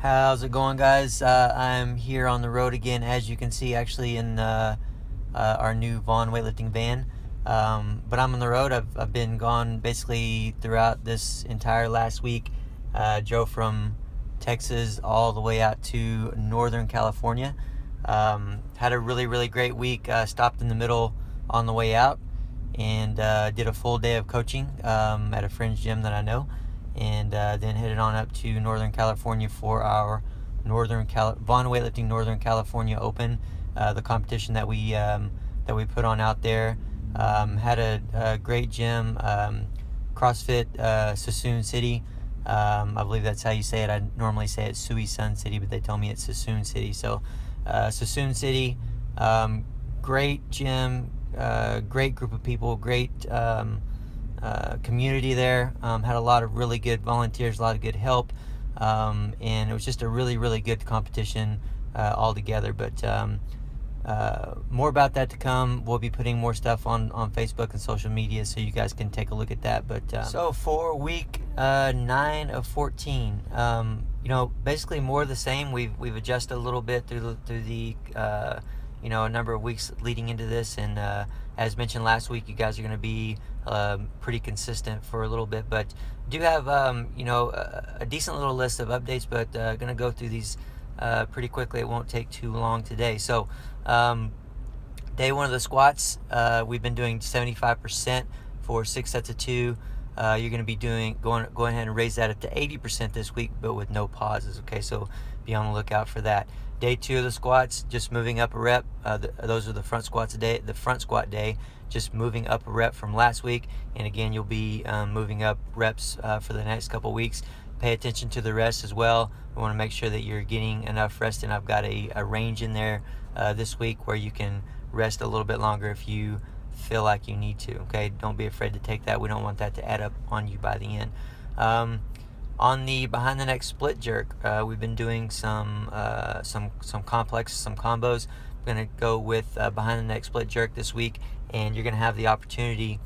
How's it going, guys? I'm here on the road again, as you can see, actually in our new Vaughn weightlifting van. But I'm on the road. I've been gone basically throughout this entire last week. Drove from Texas all the way out to Northern California. Had a really great week. Stopped in the middle on the way out and did a full day of coaching at a friend's gym that I know. And then headed on up to Northern California for our Vaughn Weightlifting Northern California Open, the competition that we put on out there. Had a great gym, CrossFit Sassoon City. I believe that's how you say it. I normally say it's Sui Sun City, but they tell me it's Sassoon City. So Sassoon City, great gym, great group of people, great community there. Had a lot of really good volunteers, a lot of good help, and it was just a really good competition altogether. But more about that to come. We'll be putting more stuff on Facebook and social media, so you guys can take a look at that. But so for week 9 of 14, basically more of the same. We've adjusted a little bit through the a number of weeks leading into this, and as mentioned last week, you guys are going to be pretty consistent for a little bit, but do have a decent little list of updates, but going to go through these pretty quickly. It won't take too long today. So day one of the squats, we've been doing 75% for 6 sets of 2. You're going to be going ahead and raise that up to 80% this week, but with no pauses. Okay, so be on the lookout for that. Day 2 of the squats, just moving up a rep. Those are the front squats day. The front squat day, just moving up a rep from last week. And again, you'll be moving up reps for the next couple weeks. Pay attention to the rest as well. We want to make sure that you're getting enough rest. And I've got a range in there this week where you can rest a little bit longer if you feel like you need to. Okay, don't be afraid to take that. We don't want that to add up on you by the end. On the behind the neck split jerk, we've been doing some complex, some combos. I'm going to go with behind the neck split jerk this week, and you're going to have the opportunity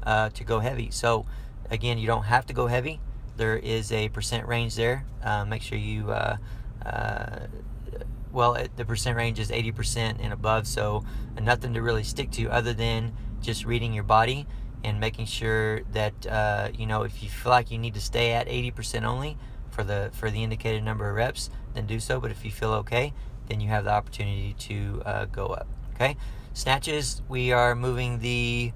to go heavy. So again, you don't have to go heavy. There is a percent range there. Make sure you the percent range is 80% and above, so nothing to really stick to other than just reading your body and making sure that if you feel like you need to stay at 80% only for the indicated number of reps, then do so. But if you feel okay, then you have the opportunity to go up. Okay, snatches, we are moving the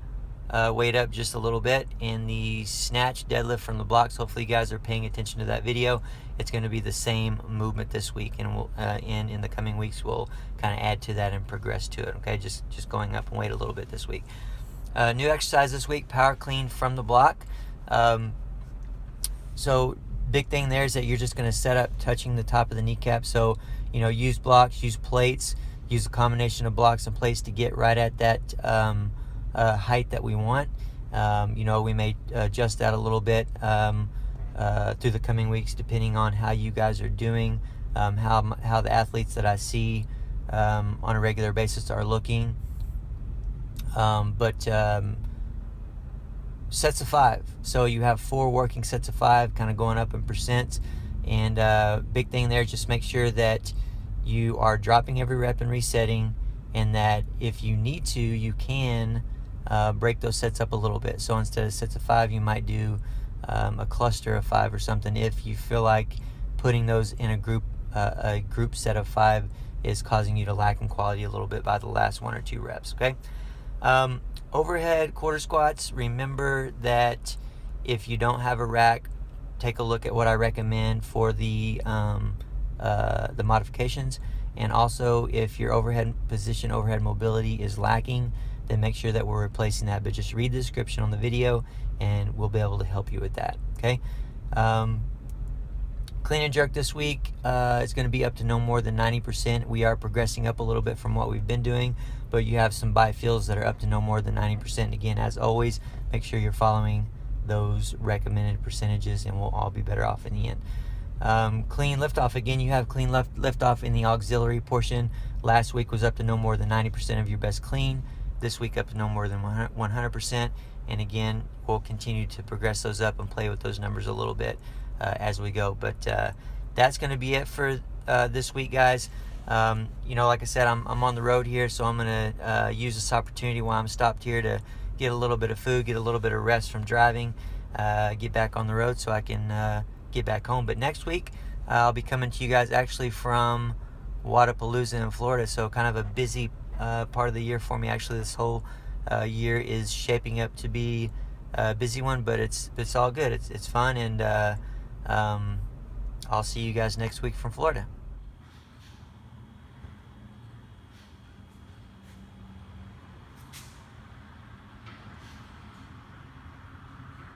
weight up just a little bit in the snatch deadlift from the blocks. Hopefully you guys are paying attention to that video. It's going to be the same movement this week, and we'll in the coming weeks we'll kind of add to that and progress to it. Okay, just going up in weight a little bit this week. New exercise this week, power clean from the block. So big thing there is that you're just going to set up touching the top of the kneecap. So use blocks, use plates, use a combination of blocks and plates to get right at that height that we want. We may adjust that a little bit through the coming weeks, depending on how you guys are doing, how the athletes that I see on a regular basis are looking. Sets of 5. So you have 4 working sets of 5, kind of going up in percents. And big thing there, just make sure that you are dropping every rep and resetting, and that if you need to, you can break those sets up a little bit. So instead of sets of 5, you might do a cluster of 5 or something if you feel like putting those in a group set of 5 is causing you to lack in quality a little bit by the last 1 or 2 reps. Okay. Overhead quarter squats, remember that if you don't have a rack, take a look at what I recommend for the modifications. And also, if your overhead mobility is lacking, then make sure that we're replacing that. But just read the description on the video and we'll be able to help you with that. Okay. Clean and jerk this week is going to be up to no more than 90%. We are progressing up a little bit from what we've been doing, but you have some bifills that are up to no more than 90%. Again, as always, make sure you're following those recommended percentages, and we'll all be better off in the end. Clean lift off, again, you have clean lift off in the auxiliary portion. Last week was up to no more than 90% of your best clean. This week up to no more than 100%. And again, we'll continue to progress those up and play with those numbers a little bit as we go. But that's going to be it for this week, guys. Like I said, I'm on the road here, so I'm going to use this opportunity while I'm stopped here to get a little bit of food, get a little bit of rest from driving, get back on the road so I can get back home. But next week, I'll be coming to you guys actually from Wodapalooza in Florida, so kind of a busy part of the year for me. Actually, this whole year is shaping up to be a busy one, but it's all good. It's fun, and I'll see you guys next week from Florida.